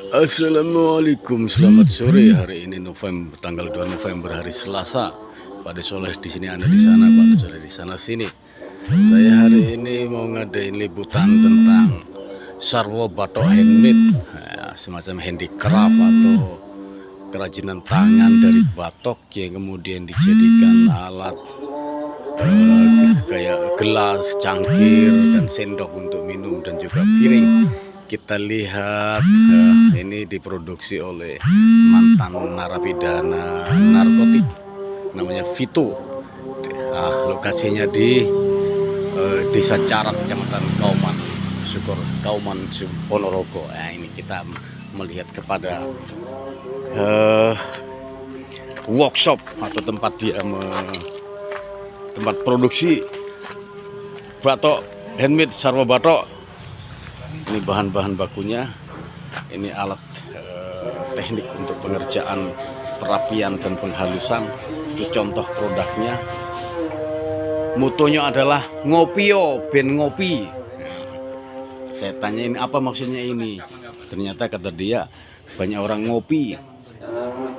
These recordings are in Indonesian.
Assalamualaikum, selamat sore. Hari ini tanggal 2 November hari Selasa. Pak Soleh di sini, Anda di sana, Pak Soleh di sana sini. Saya hari ini mau ngadain liputan tentang sarwo batok handmade, semacam handicraft atau kerajinan tangan dari batok yang kemudian dijadikan alat kayak gelas, cangkir, dan sendok untuk minum dan juga piring. Kita lihat ini diproduksi oleh mantan narapidana narkotik namanya Vito. Lokasinya di Desa Carat, Kecamatan Kauman, Kauman, Ponorogo. Ini kita melihat kepada workshop atau tempat tempat produksi batok handmade sarwo batok. Ini bahan-bahan bakunya, ini alat teknik untuk pengerjaan perapian dan penghalusan. Itu contoh produknya. Motonya adalah ngopio ben ngopi. Saya tanya ini apa maksudnya ini. Ternyata kata dia banyak orang ngopi,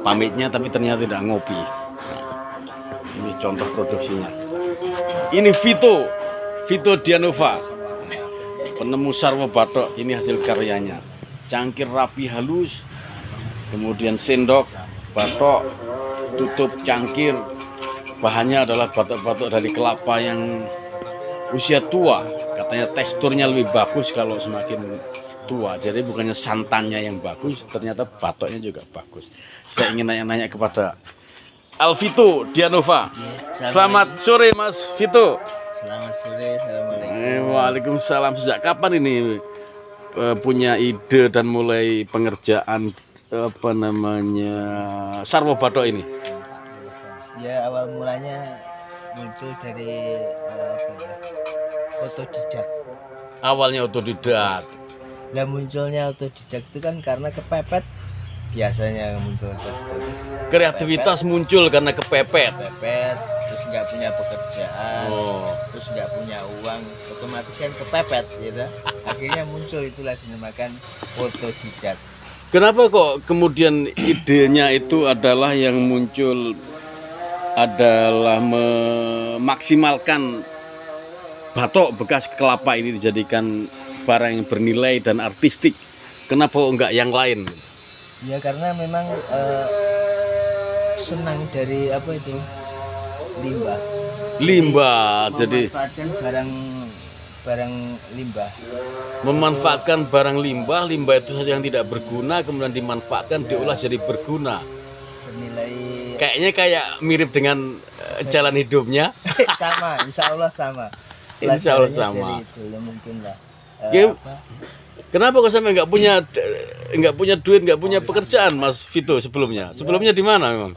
pamitnya tapi ternyata tidak ngopi. Ini contoh produksinya. Ini Vito Dianova, penemu sarwo batok. Ini hasil karyanya. Cangkir rapi halus, kemudian sendok batok, tutup cangkir. Bahannya adalah batok-batok dari kelapa yang usia tua. Katanya teksturnya lebih bagus kalau semakin tua. Jadi bukannya santannya yang bagus, ternyata batoknya juga bagus. Saya ingin nanya-nanya kepada Alvito Dianova. Selamat sore Mas Vito. Selamat sore, assalamualaikum. Waalaikumsalam. Sejak kapan ini punya ide dan mulai pengerjaan sarwo batok ini? Ya, awal mulanya muncul dari otodidak. Awalnya otodidak. Nah, munculnya otodidak itu kan karena kepepet. Biasanya muncul terus. Kreativitas muncul karena kepepet. Terus nggak punya pekerjaan, terus nggak punya uang, otomatis kan kepepet, gitu. Akhirnya muncul, itulah dinamakan otodidak. Kenapa kok kemudian idenya itu adalah yang muncul adalah memaksimalkan batok bekas kelapa ini dijadikan barang yang bernilai dan artistik? Kenapa enggak yang lain? Ya karena memang senang dari limbah. Jadi barang limbah. Memanfaatkan barang limbah itu saja yang tidak berguna kemudian dimanfaatkan, diolah jadi berguna. Bernilai. Kayaknya kayak mirip dengan jalan hidupnya. Sama, insya Allah sama. Insya Allah sama. Itu ya mungkin lah. Kenapa kok sampai nggak punya duit, nggak punya pekerjaan, Mas Vito sebelumnya? Sebelumnya di mana memang?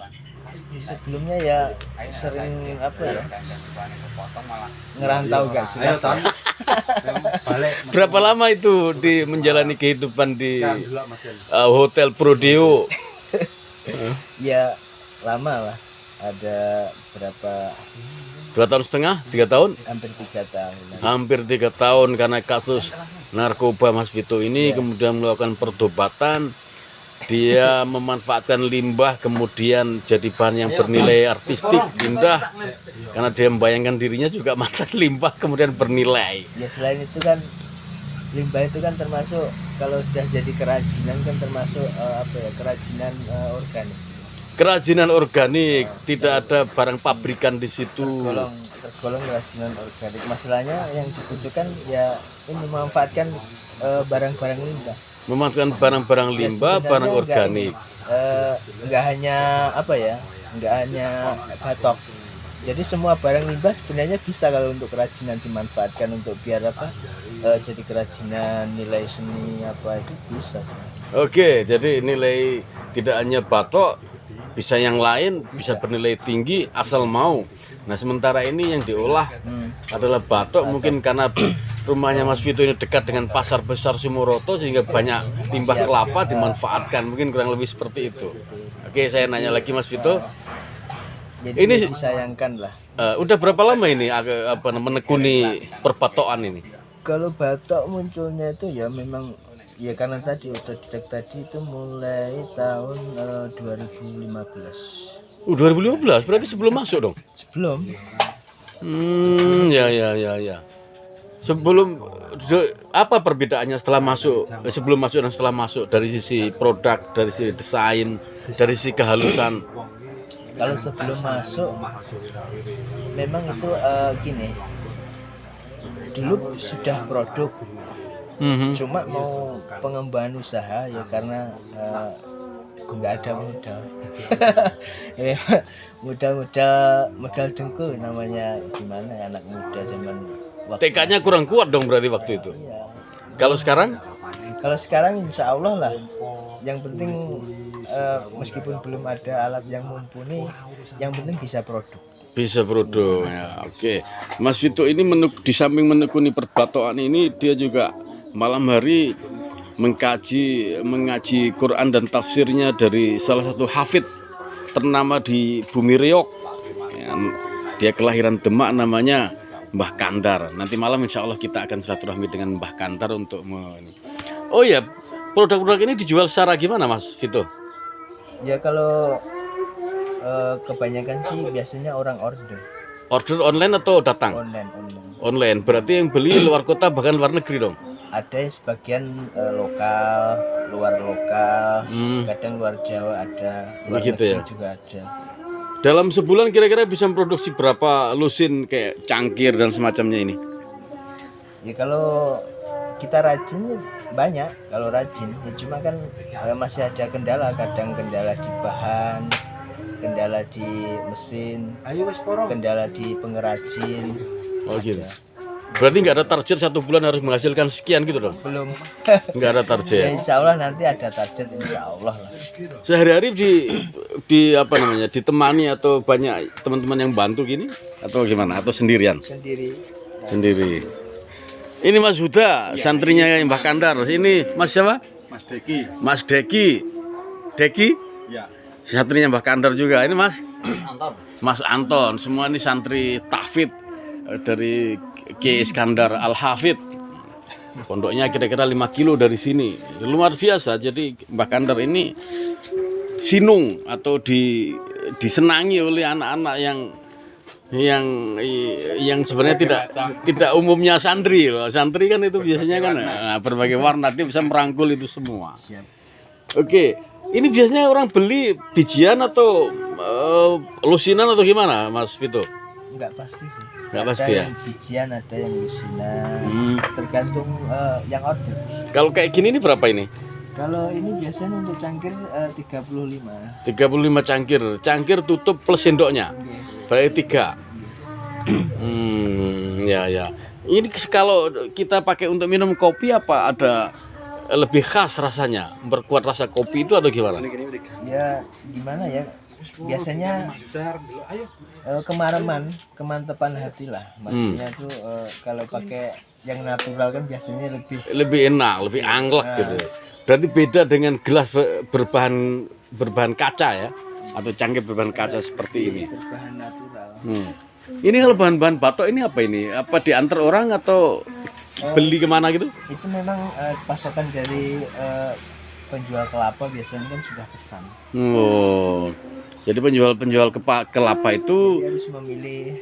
Sebelumnya ya sering ngerantau gak jelas. Berapa lama itu menjalani kehidupan di Hotel Prodeo? Ya lama lah. Ada berapa? 2,5 tahun, 3 tahun? Hampir 3 tahun. Hampir 3 tahun karena kasus narkoba Mas Vito ini, kemudian melakukan pertobatan. Dia memanfaatkan limbah kemudian jadi bahan yang bernilai artistik, indah. Karena dia membayangkan dirinya juga mantan limbah kemudian bernilai. Ya selain itu kan limbah itu kan termasuk kalau sudah jadi kerajinan kan termasuk kerajinan organik. Kerajinan organik, tidak ada barang pabrikan di situ. Tergolong kerajinan organik. Masalahnya yang dibutuhkan ya ini memanfaatkan barang-barang limbah. Memanfaatkan barang-barang limbah, ya, barang organik. Enggak hanya enggak hanya batok. Jadi semua barang limbah sebenarnya bisa kalau untuk kerajinan dimanfaatkan untuk biar jadi kerajinan nilai seni itu bisa sebenarnya. Oke, jadi nilai tidak hanya batok, bisa yang lain, bisa bernilai tinggi asal mau. Nah sementara ini yang diolah adalah batok. Mungkin karena rumahnya Mas Vito ini dekat dengan pasar besar Sumoroto sehingga banyak limbah kelapa dimanfaatkan. Mungkin kurang lebih seperti itu. Oke, saya nanya lagi Mas Vito. Jadi ini disayangkan lah. Udah berapa lama ini menekuni perbatokan ini? Kalau batok munculnya itu ya memang Ya karena tadi otodidak tadi itu mulai tahun 2015. 2015 berarti sebelum masuk dong. Sebelum Ya. Sebelum apa perbedaannya setelah masuk, sebelum masuk dan setelah masuk dari sisi produk, dari sisi desain, dari sisi kehalusan? kalau sebelum masuk memang itu gini, dulu sudah produk, cuma mau pengembangan usaha ya karena nggak ada modal. Ya, modal dengkul namanya, gimana ya, anak muda zaman waktu. Tekadnya kurang kuat dong berarti waktu itu. Iya. Kalau sekarang? Kalau sekarang insya Allah lah. Yang penting meskipun belum ada alat yang mumpuni, yang penting bisa produk. Bisa produk ya. Oke. Mas Vito ini di samping menekuni perbatoan ini, dia juga malam hari mengaji Quran dan tafsirnya dari salah satu hafid ternama di Bumi Riok. Ya, dia kelahiran Demak, namanya Mbah Kantar. Nanti malam insya Allah kita akan silaturahmi dengan Mbah Kantar untuk Oh ya, produk-produk ini dijual secara gimana Mas Vito? Ya kalau kebanyakan sih biasanya orang order. Order online atau datang? Online. Online. Berarti yang beli luar kota bahkan luar negeri dong? Ada yang sebagian lokal, luar lokal, kadang luar Jawa ada, luar begitu negeri ya? juga ada. Dalam sebulan kira-kira bisa memproduksi berapa lusin kayak cangkir dan semacamnya ini? Ya kalau kita rajin banyak, kalau rajin ya, cuma kan masih ada kendala, kadang kendala di bahan, kendala di mesin, kendala di pengrajin. Oh gitu. Berarti nggak ada target satu bulan harus menghasilkan sekian gitu dong? Belum. Nggak ada Ya, target. insya Allah nanti ada target, insya Allah lah. Sehari-hari di apa namanya, ditemani atau banyak teman-teman yang bantu gini atau gimana, atau sendirian? Sendiri. Ini Mas Huda, santrinya Mbah Kantar. Ini Mas siapa? Mas Deki. Mas Deki. Deki? Ya. Santrinya Mbah Kantar juga. Ini Mas Anton. Mas Anton. Semua ini santri tahfidz dari Ki Iskandar Al-Hafid. Pondoknya kira-kira 5 kilo dari sini. Luar biasa. Jadi Mbah Kantar ini sinung atau disenangi oleh anak-anak yang sebenarnya tidak umumnya santri loh. Santri kan itu biasanya kan berbagai warna, dia bisa merangkul itu semua. Siap. Oke, ini biasanya orang beli bijian atau lusinan atau gimana Mas Vito? Enggak pasti sih. Enggak Ada pasti ya? yang bijian, ada yang lusinan, tergantung yang order. Kalau kayak gini ini berapa ini? Kalau ini biasanya untuk cangkir 35. 35 cangkir. Cangkir tutup plus sendoknya. Berarti 3. Ya. Ini kalau kita pakai untuk minum kopi, apa ada lebih khas rasanya? Memperkuat rasa kopi itu atau gimana? Ya gimana ya? Biasanya kemantepan hati lah. Maksudnya tuh kalau pakai yang natural kan biasanya lebih enak, lebih anglek gitu. Berarti beda dengan gelas berbahan kaca ya, atau cangkir berbahan kaca seperti ini. berbahan natural. Ini kalau bahan-bahan batok ini apa ini? Apa diantar orang atau beli kemana gitu? Itu memang pasokan dari penjual kelapa, biasanya kan sudah pesan. Oh, jadi penjual kelapa itu Dia harus memilih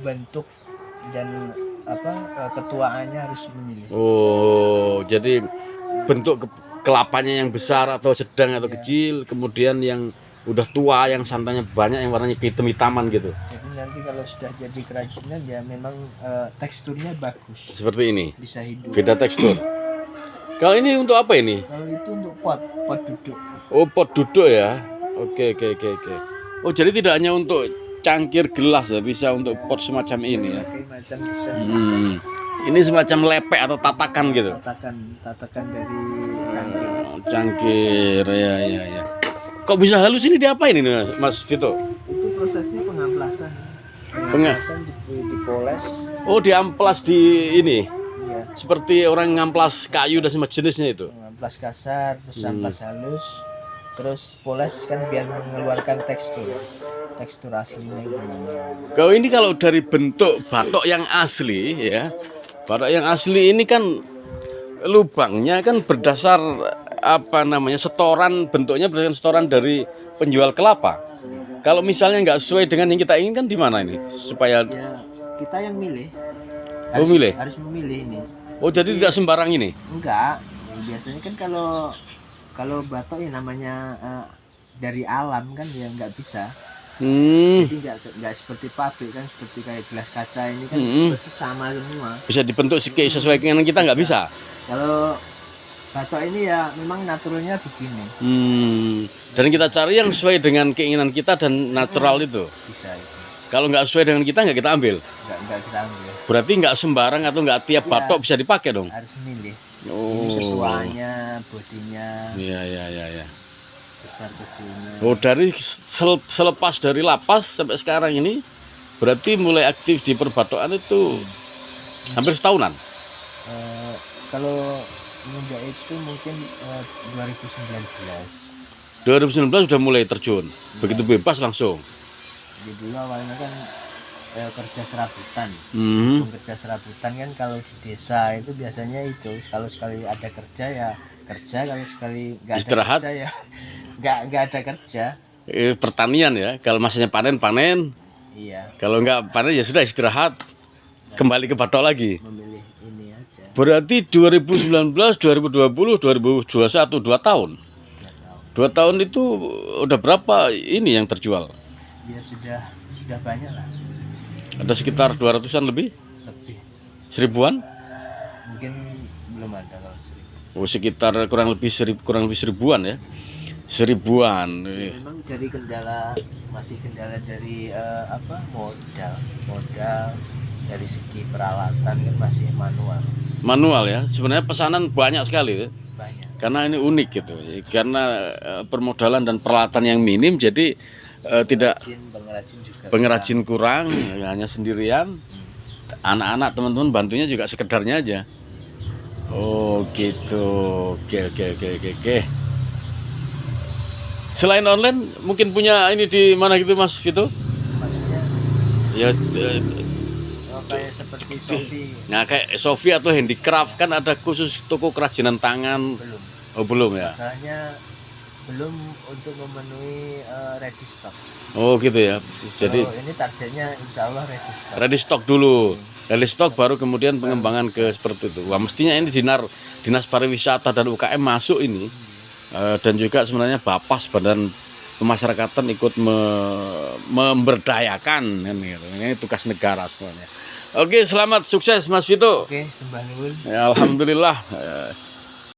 bentuk dan ketuaannya harus memilih. Oh, jadi bentuk kelapanya yang besar atau sedang atau kecil, kemudian yang udah tua, yang santannya banyak, yang warnanya hitam-hitaman gitu. Jadi nanti kalau sudah jadi kerajinan ya memang teksturnya bagus. Seperti ini. Bisa hidup. Beda tekstur. Kalau ini untuk apa ini? Kalau itu untuk pot duduk. Oh, pot duduk ya. Oke. Oh, jadi tidak hanya untuk cangkir gelas ya, bisa untuk pot semacam ini ya. Berbagai macam bisa. Ini semacam lepek atau tatakan gitu. Tatakan dari cangkir. Cangkir ya. Kok bisa halus ini diapain ini Mas Vito? Itu prosesnya pengamplasan. Dipoles. Oh, diamplas di ini. Iya. Seperti orang ngamplas kayu dan semacam jenisnya itu. Amplas kasar, terus amplas halus, terus poles kan biar mengeluarkan tekstur aslinya gimana. Kalau dari bentuk batok yang asli ya, batok yang asli ini kan lubangnya kan berdasar apa namanya setoran, bentuknya berdasarkan setoran dari penjual kelapa. Kalau misalnya nggak sesuai dengan yang kita inginkan di mana ini supaya Ya kita yang milih. Oh, milih? Harus memilih ini. oh jadi tidak sembarang ini. Enggak. Biasanya kan kalau batok ya namanya dari alam kan ya nggak bisa. Jadi nggak seperti pabrik kan, seperti kayak gelas kaca ini kan persis sama semua. Bisa dibentuk sesuai keinginan kita nggak bisa. Kalau batok ini ya memang naturalnya begini. Dan kita cari yang sesuai dengan keinginan kita dan natural itu. Bisa itu. Kalau nggak sesuai dengan kita nggak kita ambil. Nggak kita ambil. Berarti nggak sembarang atau nggak tiap Iya. batok bisa dipakai dong. Harus milih. Oh. Ini ketuanya, bodinya, Iya. besar kecilnya. Oh, dari selepas dari lapas sampai sekarang ini berarti mulai aktif di perbatokan itu hampir setahunan. Kalau semenjak itu mungkin 2019. 2019 sudah mulai terjun. Begitu bebas langsung. Jadi dulu awalnya kan kerja serabutan. Kerja serabutan kan kalau di desa itu biasanya itu kalau sekali ada kerja ya kerja, kalau sekali nggak ada Istirahat. kerja ya nggak ada kerja. Pertanian ya. Kalau masanya panen. Iya, Kalau nggak panen ya sudah istirahat. Kembali ke batok lagi. memilih ini aja. Berarti 2019, 2020, 2021 2 tahun. 2 tahun itu udah berapa ini yang terjual? Ya sudah banyak lah, Ada sekitar 200-an lebih? lebih Seribuan? mungkin belum ada kalau 1000. Oh, sekitar kurang lebih seribuan ya. Seribuan. Memang dari masih kendala dari modal dari segi peralatan kan masih Manual ya. Sebenarnya pesanan banyak sekali ya. banyak. Karena ini unik gitu. Karena permodalan dan peralatan yang minim jadi tidak Pengrajin juga pengrajin kurang, hanya sendirian. Anak-anak teman-teman bantunya juga sekedarnya aja. Oh gitu. Oke. Selain online mungkin punya ini di mana gitu Mas Vito? maksudnya Ya kayak seperti Sofi. nah kayak Sofi atau handicraft kan ada khusus toko kerajinan tangan. Belum, Oh belum ya. masalahnya belum untuk memenuhi ready stock. Oh gitu ya. Jadi Kalau ini targetnya insya Allah ready stock. ready stock dulu. Ready stock baru kemudian pengembangan ke seperti itu. Wah mestinya ini Dinas Pariwisata dan UKM masuk ini. Dan juga sebenarnya Bapas Badan Pemasyarakatan ikut memberdayakan kan gitu. Ini tugas negara sebenarnya. Oke, selamat sukses Mas Vito. Oke, sembah nuwun. Ya, alhamdulillah.